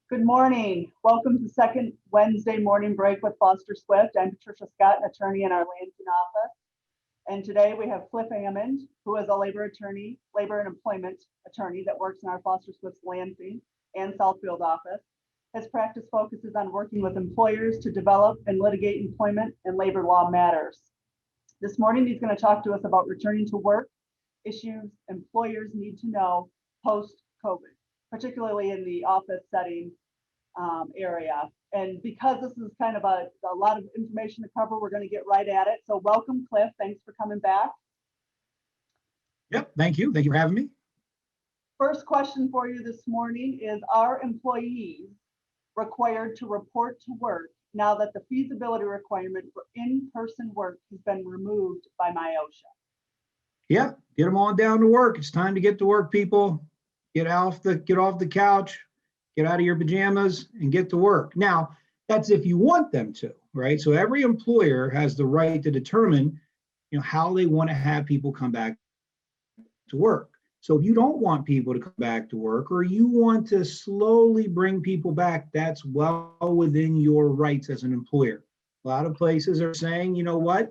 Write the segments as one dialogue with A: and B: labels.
A: Good morning. Welcome to the second Wednesday morning break with Foster Swift. I'm Patricia Scott, an attorney in our Lansing office. And today we have Cliff Hammond, who is a labor and employment attorney that works in our Foster Swift's Lansing and Southfield office. His practice focuses on working with employers to develop and litigate employment and labor law matters. This morning, he's going to talk to us about returning to work, issues employers need to know post-COVID, particularly in the office setting area. And because this is kind of a lot of information to cover, we're going to get right at it. So welcome, Cliff. Thanks for coming back.
B: Yep, thank you. Thank you for having me.
A: First question for you this morning is, are employees required to report to work now that the feasibility requirement for in-person work has been removed by MIOSHA?
B: Yeah, get them on down to work. It's time to get to work, people. Get off the couch, get out of your pajamas and get to work. Now, that's if you want them to, right? So every employer has the right to determine, how they want to have people come back to work. So if you don't want people to come back to work, or you want to slowly bring people back, that's well within your rights as an employer. A lot of places are saying, you know what,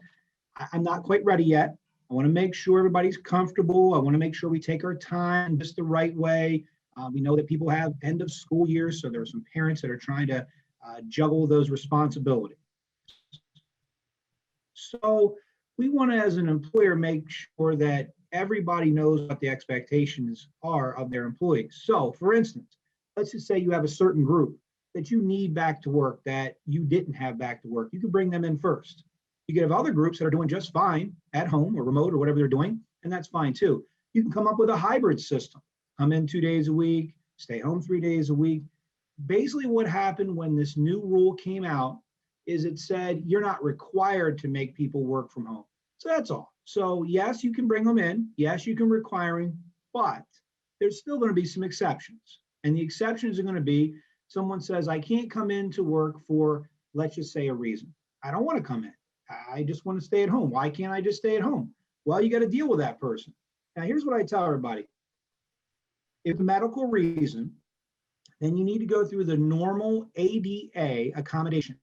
B: I'm not quite ready yet. I want to make sure everybody's comfortable. I want to make sure we take our time just the right way. We know that people have end of school years, so there are some parents that are trying to juggle those responsibilities. So we want to, as an employer, make sure that everybody knows what the expectations are of their employees. So for instance, let's just say you have a certain group that you need back to work that you didn't have back to work. You can bring them in first. You could have other groups that are doing just fine at home or remote or whatever they're doing, and that's fine too. You can come up with a hybrid system. Come in 2 days a week, stay home 3 days a week. Basically what happened when this new rule came out is it said you're not required to make people work from home. So that's all. So yes, you can bring them in. Yes, you can require them, but there's still going to be some exceptions. And the exceptions are going to be someone says, I can't come into work for, let's just say, a reason. I don't want to come in. I just want to stay at home. Why can't I just stay at home? Well, you got to deal with that person. Now, here's what I tell everybody. If a medical reason, then you need to go through the normal ADA accommodation.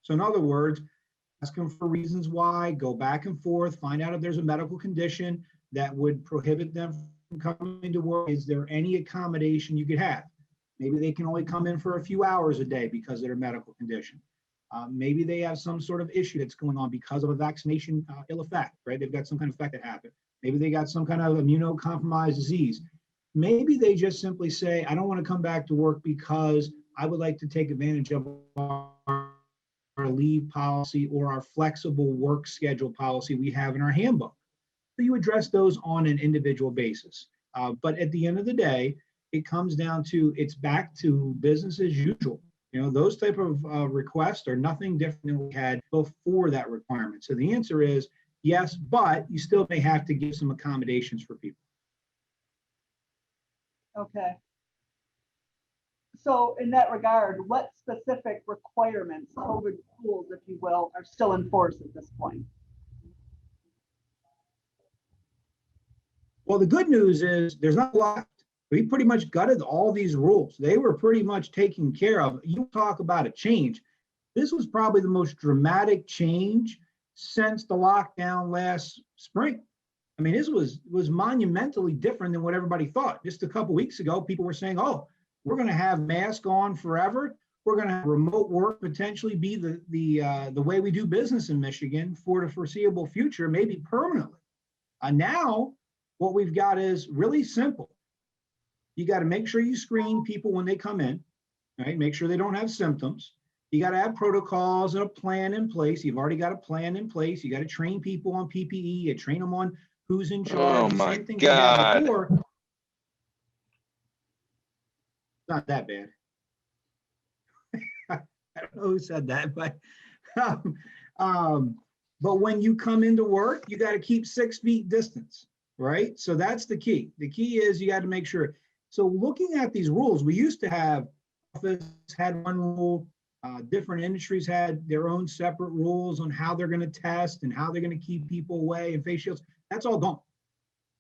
B: So in other words, ask them for reasons why, go back and forth, find out if there's a medical condition that would prohibit them from coming to work. Is there any accommodation you could have? Maybe they can only come in for a few hours a day because of their medical condition. Maybe they have some sort of issue that's going on because of a vaccination ill effect, right? They've got some kind of effect that happened. Maybe they got some kind of immunocompromised disease. Maybe they just simply say, I don't want to come back to work because I would like to take advantage of our leave policy or our flexible work schedule policy we have in our handbook. So you address those on an individual basis. But at the end of the day, it comes down to it's back to business as usual. Those type of requests are nothing different than we had before that requirement. So the answer is yes, but you still may have to give some accommodations for people.
A: Okay. So in that regard, what specific requirements, COVID rules, if you will, are still in force at this point?
B: Well, the good news is there's not a lot. We pretty much gutted all these rules. They were pretty much taken care of. You talk about a change. This was probably the most dramatic change since the lockdown last spring. I mean, this was monumentally different than what everybody thought. Just a couple of weeks ago, people were saying, oh, we're going to have masks on forever. We're going to have remote work potentially be the way we do business in Michigan for the foreseeable future, maybe permanently. Now, what we've got is really simple. You got to make sure you screen people when they come in, right? Make sure they don't have symptoms. You got to have protocols and a plan in place. You've already got a plan in place. You got to train people on PPE. You train them on who's in charge.
C: Oh my God.
B: Before. Not that bad. I don't know who said that, but when you come into work, you got to keep 6 feet distance, right? So that's the key. The key is you got to make sure. So looking at these rules, we used to have office had one rule, different industries had their own separate rules on how they're going to test and how they're going to keep people away and face shields. That's all gone.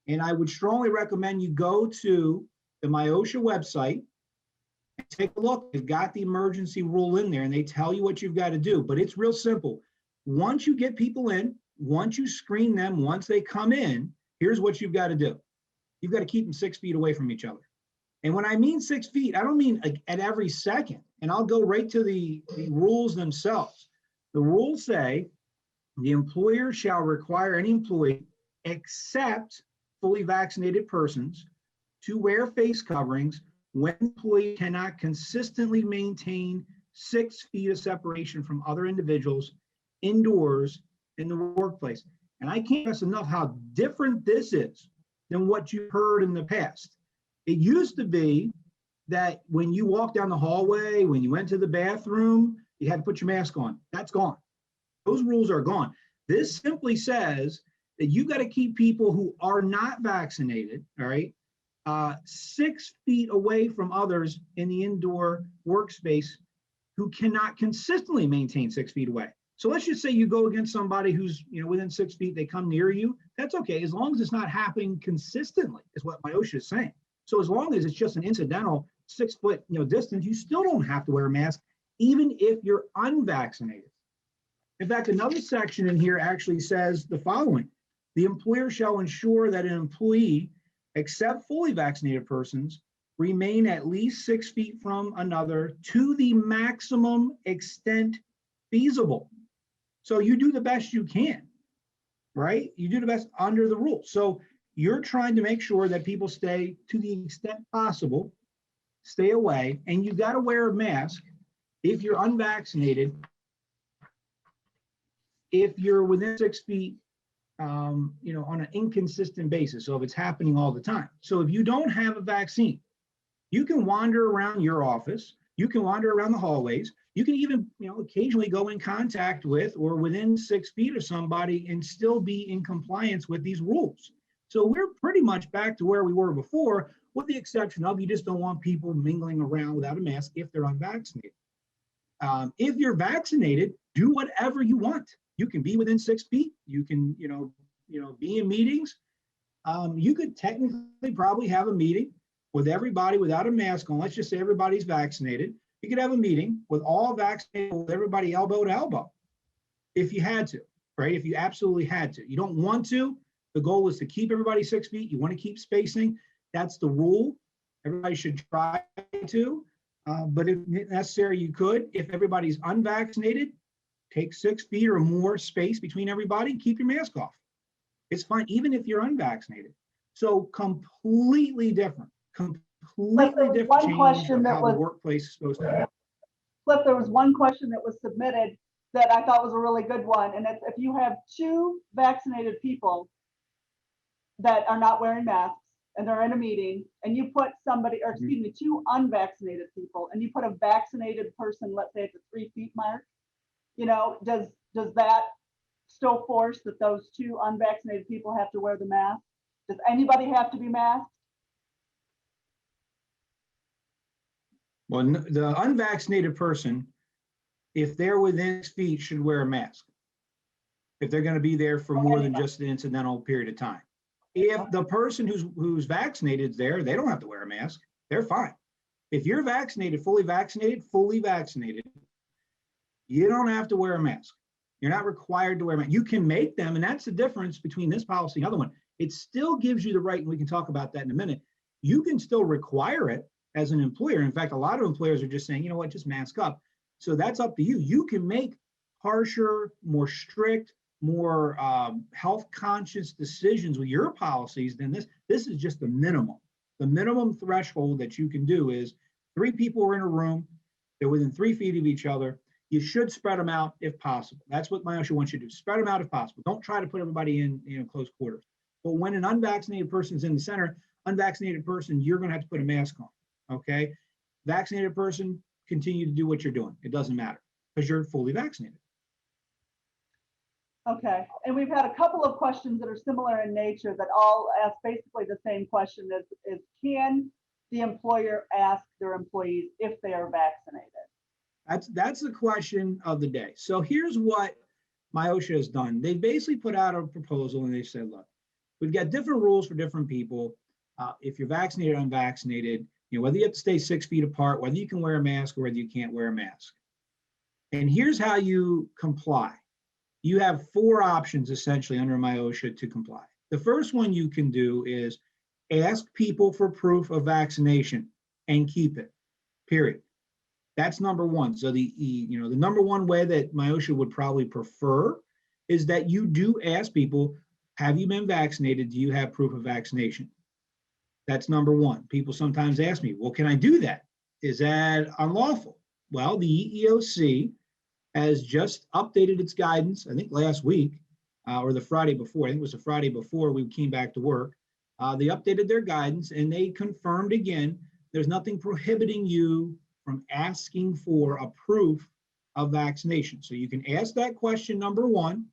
B: And I would strongly recommend you go to the MIOSHA website Take a look, they've got the emergency rule in there and they tell you what you've got to do, but it's real simple. Once you get people in, once you screen them, once they come in, here's what you've got to do. You've got to keep them 6 feet away from each other. And when I mean 6 feet, I don't mean like at every second. And I'll go right to the rules themselves. The rules say the employer shall require any employee except fully vaccinated persons to wear face coverings when the employee cannot consistently maintain 6 feet of separation from other individuals indoors in the workplace. And I can't stress enough how different this is than what you heard in the past. It used to be that when you walked down the hallway, when you went to the bathroom, you had to put your mask on. That's gone. Those rules are gone. This simply says that you got to keep people who are not vaccinated, all right, 6 feet away from others in the indoor workspace who cannot consistently maintain 6 feet away. So let's just say you go against somebody who's, within 6 feet, they come near you. That's okay, as long as it's not happening consistently, is what MIOSHA is saying. So as long as it's just an incidental 6 foot, distance, you still don't have to wear a mask, even if you're unvaccinated. In fact, another section in here actually says the following: the employer shall ensure that an employee, except fully vaccinated persons, remain at least 6 feet from another to the maximum extent feasible. So you do the best you can, right? You do the best under the rules. So you're trying to make sure that people stay, to the extent possible, stay away, and you got to wear a mask if you're unvaccinated, if you're within 6 feet, on an inconsistent basis. So if it's happening all the time. So if you don't have a vaccine, you can wander around your office, you can wander around the hallways, you can even, occasionally go in contact with or within 6 feet of somebody and still be in compliance with these rules. So we're pretty much back to where we were before, with the exception of you just don't want people mingling around without a mask if they're unvaccinated. If you're vaccinated, do whatever you want. You can be within 6 feet. You can, be in meetings. You could technically probably have a meeting with everybody without a mask on. Let's just say everybody's vaccinated. You could have a meeting with all vaccinated, with everybody elbow to elbow, if you had to, right? If you absolutely had to. You don't want to. The goal is to keep everybody 6 feet. You want to keep spacing. That's the rule. Everybody should try to. But if necessary, you could. If everybody's unvaccinated, take 6 feet or more space between everybody, keep your mask off. It's fine, even if you're unvaccinated. So completely different
A: One
B: change
A: question
B: of
A: that
B: how
A: was,
B: the workplace is supposed to be.
A: Cliff, there was one question that was submitted that I thought was a really good one. And it's, if you have 2 vaccinated people that are not wearing masks and they're in a meeting, and you put somebody, or excuse me, 2 unvaccinated people, and you put a vaccinated person, let's say at the 3 feet mark, does that still force that those 2 unvaccinated people have to wear the mask? Does anybody have to be masked?
B: Well, the unvaccinated person, if they're within 6 feet, should wear a mask. If they're going to be there for more than just an incidental period of time. If the person who's vaccinated is there, they don't have to wear a mask. They're fine. If you're vaccinated, fully vaccinated, you don't have to wear a mask. You're not required to wear a mask. You can make them, and that's the difference between this policy and the other one. It still gives you the right, and we can talk about that in a minute. You can still require it as an employer. In fact, a lot of employers are just saying, you know what, just mask up. So that's up to you. You can make harsher, more strict, more health conscious decisions with your policies than this. This is just the minimum. The minimum threshold that you can do is 3 people are in a room, they're within 3 feet of each other. You should spread them out if possible. That's what MIOSHA wants you to do. Spread them out if possible. Don't try to put everybody in close quarters. But when an unvaccinated person is in the center, unvaccinated person, you're going to have to put a mask on. Okay? Vaccinated person, continue to do what you're doing. It doesn't matter because you're fully vaccinated.
A: Okay, and we've had a couple of questions that are similar in nature that all ask basically the same question: is can the employer ask their employees if they are vaccinated?
B: That's the question of the day. So here's what MIOSHA has done. They basically put out a proposal and they said, look, we've got different rules for different people. If you're vaccinated or unvaccinated, whether you have to stay 6 feet apart, whether you can wear a mask or whether you can't wear a mask. And here's how you comply. You have 4 options essentially under MIOSHA to comply. The first one you can do is ask people for proof of vaccination and keep it, period. That's number one. So the number one way that MIOSHA would probably prefer is that you do ask people, have you been vaccinated? Do you have proof of vaccination? That's number one. People sometimes ask me, well, can I do that? Is that unlawful? Well, the EEOC has just updated its guidance, I think last week, or the Friday before. I think it was the Friday before we came back to work. They updated their guidance and they confirmed again, there's nothing prohibiting you from asking for a proof of vaccination. So you can ask that question, number one,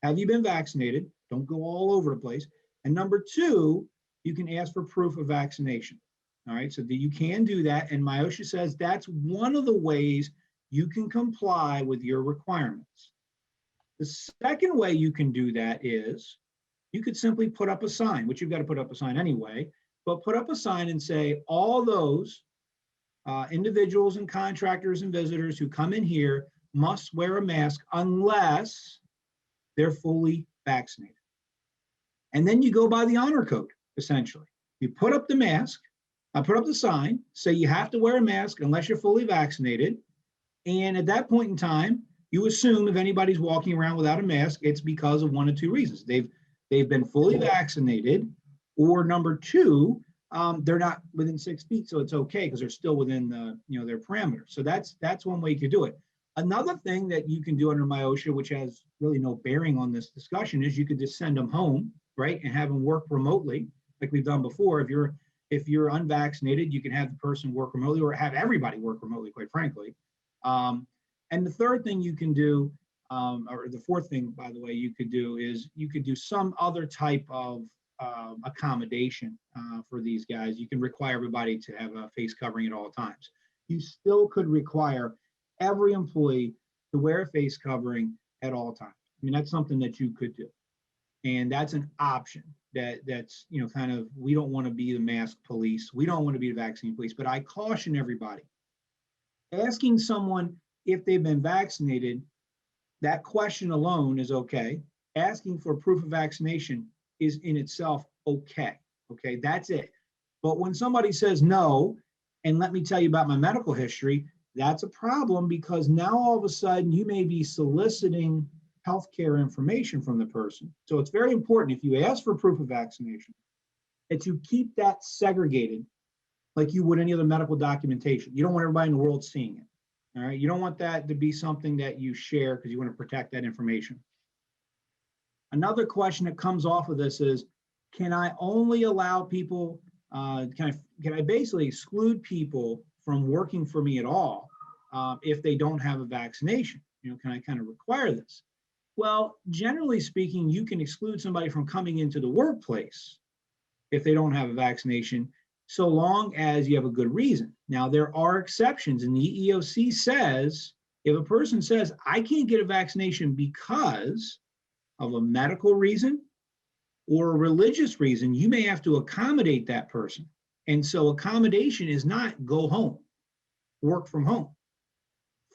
B: have you been vaccinated? Don't go all over the place. And number two, you can ask for proof of vaccination. All right, so you can do that. And MIOSHA says that's one of the ways you can comply with your requirements. The second way you can do that is you could simply put up a sign, which you've got to put up a sign anyway, but put up a sign and say, all those individuals and contractors and visitors who come in here must wear a mask unless they're fully vaccinated. And then you go by the honor code, essentially. You put up the mask, put up the sign, say you have to wear a mask unless you're fully vaccinated. And at that point in time, you assume if anybody's walking around without a mask, it's because of one of two reasons. They've been fully vaccinated, or number two, they're not within 6 feet, so it's okay because they're still within their parameters. So that's one way you could do it. Another thing that you can do under MIOSHA, which has really no bearing on this discussion, is you could just send them home, right, and have them work remotely, like we've done before. If you're unvaccinated, you can have the person work remotely, or have everybody work remotely, quite frankly. And the third thing you can do, or the fourth thing, by the way, you could do is you could do some other type of accommodation for these guys. You can require everybody to have a face covering at all times. You still could require every employee to wear a face covering at all times. I mean, that's something that you could do. And that's an option that's, kind of, we don't want to be the mask police. We don't want to be the vaccine police, but I caution everybody. Asking someone if they've been vaccinated, that question alone is okay. Asking for proof of vaccination is in itself okay. Okay, that's it. But when somebody says no, and let me tell you about my medical history, that's a problem, because now all of a sudden you may be soliciting healthcare information from the person. So it's very important, if you ask for proof of vaccination, that you keep that segregated like you would any other medical documentation. You don't want everybody in the world seeing it. All right, you don't want that to be something that you share because you want to protect that information. Another question that comes off of this is, can I only allow people, can I basically exclude people from working for me at all if they don't have a vaccination? Can I kind of require this? Well, generally speaking, you can exclude somebody from coming into the workplace if they don't have a vaccination, so long as you have a good reason. Now, there are exceptions, and the EEOC says, if a person says, I can't get a vaccination because of a medical reason or a religious reason, you may have to accommodate that person. And so accommodation is not go home, work from home.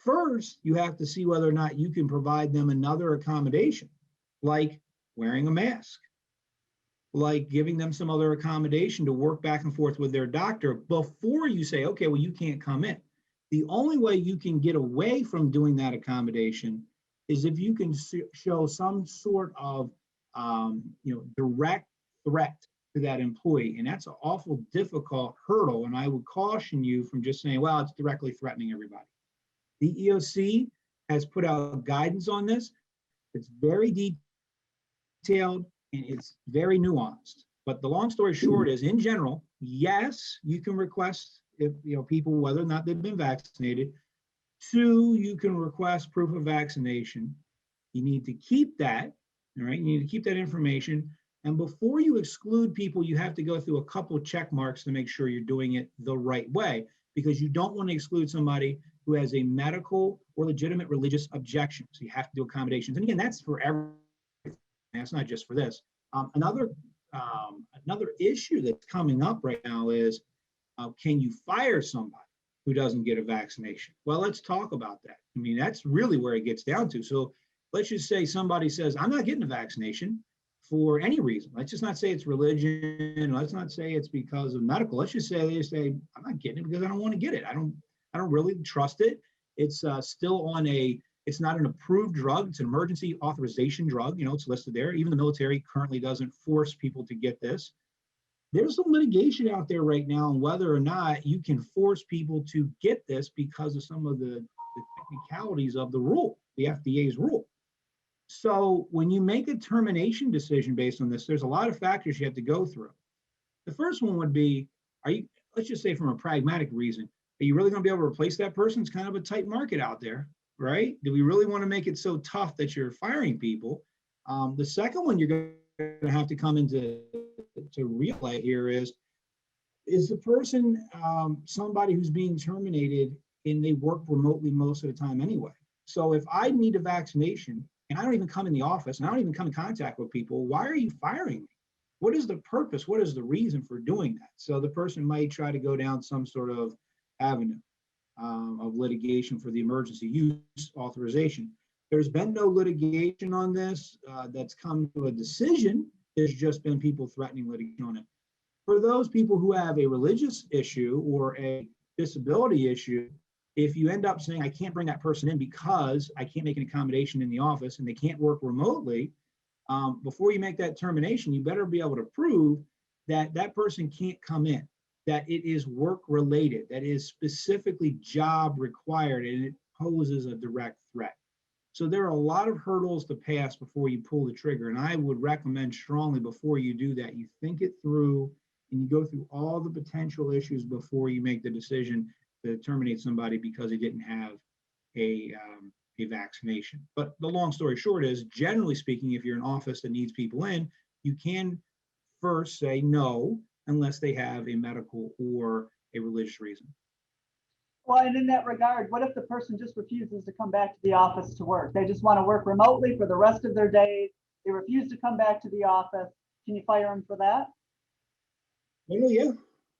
B: First, you have to see whether or not you can provide them another accommodation, like wearing a mask, like giving them some other accommodation to work back and forth with their doctor before you say, okay, well, you can't come in. The only way you can get away from doing that accommodation is if you can show some sort of direct threat to that employee. And that's an awful difficult hurdle. And I would caution you from just saying, well, it's directly threatening everybody. The EEOC has put out guidance on this. It's very detailed and it's very nuanced. But the long story short is, in general, yes, you can request if people, whether or not they've been vaccinated. 2, you can request proof of vaccination. You need to keep that, all right? You need to keep that information. And before you exclude people, you have to go through a couple of check marks to make sure you're doing it the right way, because you don't want to exclude somebody who has a medical or legitimate religious objection. So you have to do accommodations. And again, that's for everything. That's not just for this. Another issue that's coming up right now is Can you fire somebody who doesn't get a vaccination? Well, let's talk about that. I mean, that's really where it gets down to. So let's just say somebody says, I'm not getting a vaccination for any reason. Let's just not say it's religion. Let's not say it's because of medical. Let's just say they say, I'm not getting it because I don't want to get it. I don't really trust it. It's still on it's not an approved drug. It's an emergency authorization drug. It's listed there. Even the military currently doesn't force people to get this. There's some litigation out there right now on whether or not you can force people to get this because of some of the technicalities of the rule, the FDA's rule. So when you make a termination decision based on this, there's a lot of factors you have to go through. The first one would be, let's just say from a pragmatic reason, are you really going to be able to replace that person? It's kind of a tight market out there, right? Do we really want to make it so tough that you're firing people? The second one you're going to have to come into realize here is the person somebody who's being terminated and they work remotely most of the time anyway? So if I need a vaccination and I don't even come in the office and I don't even come in contact with people, why are you firing me? What is the purpose? What is the reason for doing that? So the person might try to go down some sort of avenue of litigation for the emergency use authorization. There's been no litigation on this that's come to a decision. There's just been people threatening litigation on it. For those people who have a religious issue or a disability issue, if you end up saying, I can't bring that person in because I can't make an accommodation in the office and they can't work remotely, before you make that termination, you better be able to prove that that person can't come in, that it is work related, that is specifically job required, and it poses a direct threat. So there are a lot of hurdles to pass before you pull the trigger. And I would recommend strongly before you do that, you think it through and you go through all the potential issues before you make the decision to terminate somebody because they didn't have a vaccination. But the long story short is, generally speaking, if you're an office that needs people in, you can first say no unless they have a medical or a religious reason.
A: Well, and in that regard, what if the person just refuses to come back to the office to work? They just want to work remotely for the rest of their days. They refuse to come back to the office. Can you fire them for that?
B: Oh,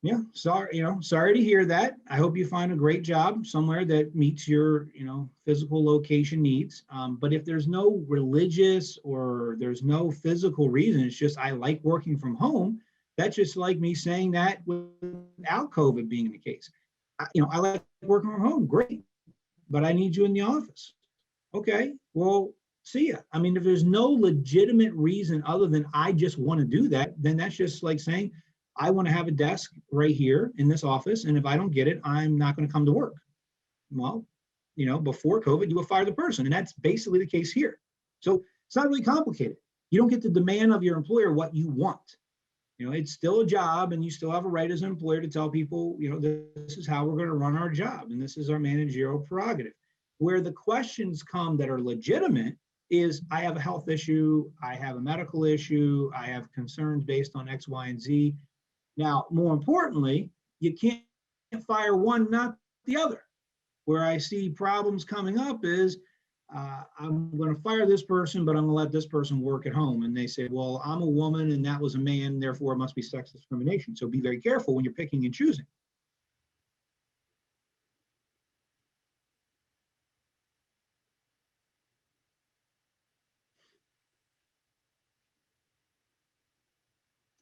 B: yeah. Sorry to hear that. I hope you find a great job somewhere that meets your, physical location needs. But if there's no religious or there's no physical reason, it's just I like working from home. That's just like me saying that without COVID being the case. I like working from home, great, but I need you in the office. Okay, well, see ya. I mean, if there's no legitimate reason other than I just want to do that, then that's just like saying, I want to have a desk right here in this office, and if I don't get it, I'm not going to come to work. Well, before COVID, you would fire the person, and that's basically the case here. So it's not really complicated. You don't get to demand of your employer what you want. It's still a job, and you still have a right as an employer to tell people, this is how we're going to run our job, and this is our managerial prerogative. Where the questions come that are legitimate is, I have a health issue, I have a medical issue, I have concerns based on X, Y, and Z. Now, more importantly, you can't fire one, not the other. Where I see problems coming up is, I'm going to fire this person, but I'm going to let this person work at home. And they say, well, I'm a woman and that was a man, therefore it must be sex discrimination. So be very careful when you're picking and choosing.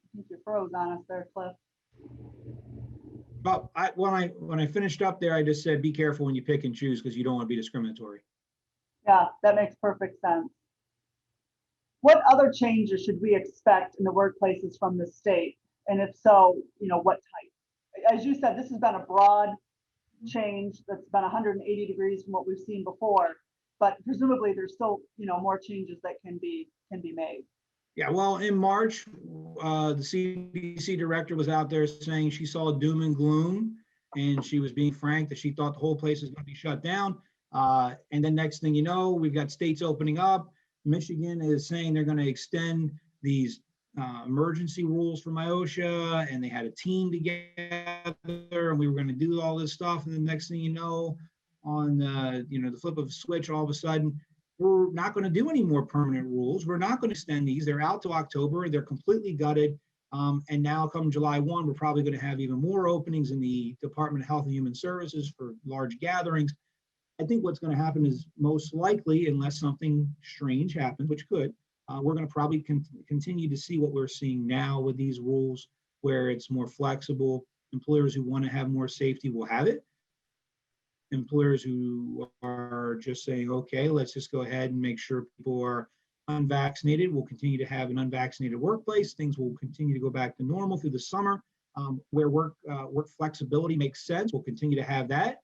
A: I think you froze on us there, Cliff.
B: But when I finished up there, I just said, be careful when you pick and choose because you don't want to be discriminatory.
A: Yeah, that makes perfect sense. What other changes should we expect in the workplaces from the state? And if so, what type? As you said, this has been a broad change that's been 180 degrees from what we've seen before, but presumably there's still, more changes that can be made.
B: Yeah, well, in March, the CDC director was out there saying she saw doom and gloom, and she was being frank that she thought the whole place was going to be shut down. And then next thing you know, we've got states opening up. Michigan is saying they're going to extend these emergency rules for MIOSHA, and they had a team together, and we were going to do all this stuff. And the next thing you know, on the flip of a switch, all of a sudden, we're not going to do any more permanent rules. We're not going to extend these. They're out to October. They're completely gutted. And now come July 1, we're probably going to have even more openings in the Department of Health and Human Services for large gatherings. I think what's going to happen is most likely, unless something strange happens, which could, we're going to probably continue to see what we're seeing now with these rules, where it's more flexible. Employers who want to have more safety will have it. Employers who are just saying, okay, let's just go ahead and make sure people are unvaccinated, will continue to have an unvaccinated workplace. Things will continue to go back to normal through the summer, where work flexibility makes sense. We'll continue to have that.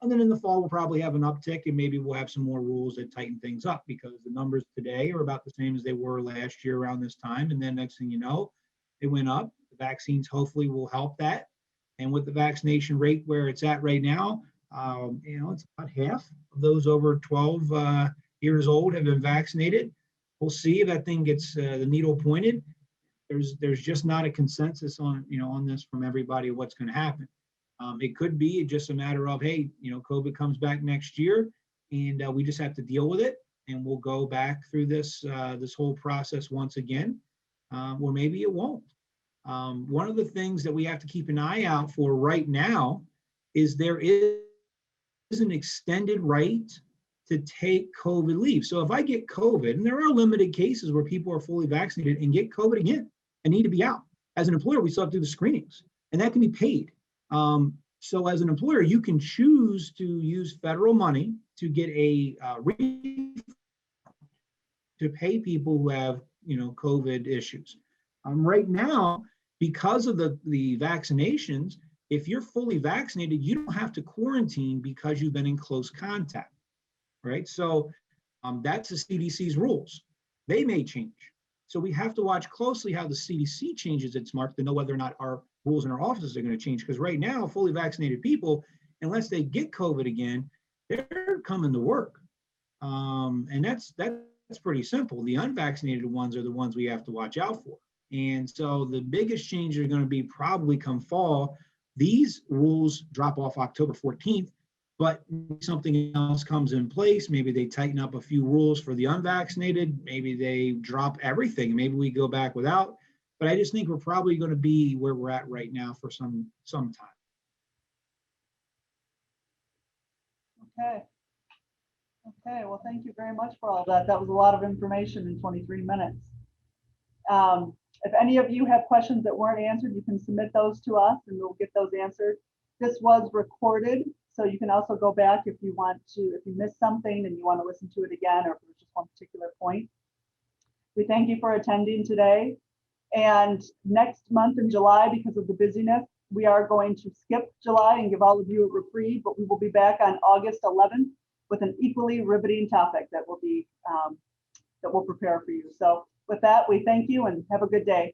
B: And then in the fall, we'll probably have an uptick, and maybe we'll have some more rules that tighten things up, because the numbers today are about the same as they were last year around this time. And then next thing you know, it went up. The vaccines hopefully will help that. And with the vaccination rate where it's at right now, it's about half of those over 12 years old have been vaccinated. We'll see if that thing gets the needle pointed. There's just not a consensus on this from everybody what's going to happen. It could be just a matter of, hey, COVID comes back next year, and we just have to deal with it, and we'll go back through this whole process once again, or maybe it won't. One of the things that we have to keep an eye out for right now is there is an extended right to take COVID leave. So if I get COVID, and there are limited cases where people are fully vaccinated and get COVID again and need to be out. As an employer, we still have to do the screenings, and that can be paid. So as an employer, you can choose to use federal money to get a refund to pay people who have COVID issues. Right now, because of the vaccinations, if you're fully vaccinated, you don't have to quarantine because you've been in close contact, right? So that's the CDC's rules. They may change. So we have to watch closely how the CDC changes its mark to know whether or not our rules in our offices are going to change. Because right now, fully vaccinated people, unless they get COVID again, they're coming to work. And that's pretty simple. The unvaccinated ones are the ones we have to watch out for. And so the biggest change are going to be probably come fall. These rules drop off October 14th, but something else comes in place. Maybe they tighten up a few rules for the unvaccinated. Maybe they drop everything. Maybe we go back without. But I just think we're probably going to be where we're at right now for some time.
A: Okay, well, thank you very much for all that. That was a lot of information in 23 minutes. If any of you have questions that weren't answered, you can submit those to us and we'll get those answered. This was recorded, so you can also go back if you want to, if you missed something and you want to listen to it again, or if it was just one particular point. We thank you for attending today. And next month in July, because of the busyness, we are going to skip July and give all of you a reprieve, but we will be back on August 11th with an equally riveting topic that will be that we'll prepare for you. So with that, we thank you and have a good day.